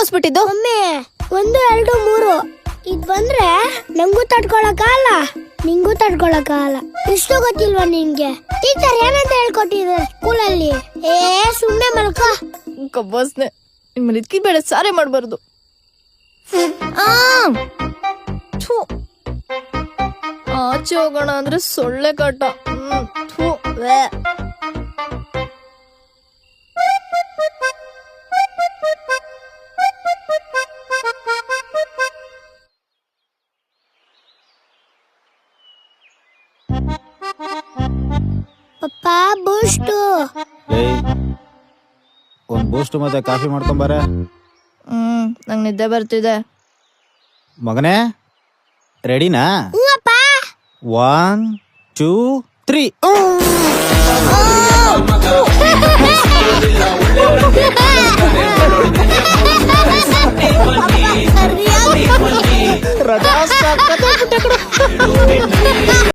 ಕೂರಿಸ್ಬಿಟ್ಟಿದ್ದು? ಒಮ್ಮೆ 1 2 3 ಇದ್ ಬಂದ್ರೆ ನಂಗೂ ತಡ್ಕೊಳಕ್ಕಾಗಲ್ಲ, ನಿಂಗೂ ತಡ್ಕೊಳಕ್ಕಾಗಲ್ಲ. ಇಷ್ಟು ಗೊತ್ತಿಲ್ವಾ ನಿನ್ಗೆ? ಟೀಚರ್ ಏನಂತ ಹೇಳ್ಕೊಟ್ಟಿದ್ದಾರೆ ಸ್ಕೂಲಲ್ಲಿ? ಸುಮ್ನೆ ಮಲ್ಕೋ. ಕಬ್ಬಸ್ನೆ, ನಿಮ್ಮಲ್ಲಿ ಇದಕ್ಕಿ ಬೇಡ ಸಾರೆ ಮಾಡ್ಬಾರ್ದು. ಆಚೆ ಹೋಗೋಣ ಅಂದ್ರೆ ಸೊಳ್ಳೆ ಕಾಟ. ಪಪ್ಪ ಬೂಸ್ಟು. ಒಂದ್ ಬೂಸ್ಟ್ ಮತ್ತೆ ಕಾಫಿ ಮಾಡ್ಕೊಂಬಾರ. ನಂಗೆ ನಿದ್ದೆ ಬರ್ತಿದೆ. ಮಗನೇ ರೆಡಿನಾ? 1 2 3. ರಜಾ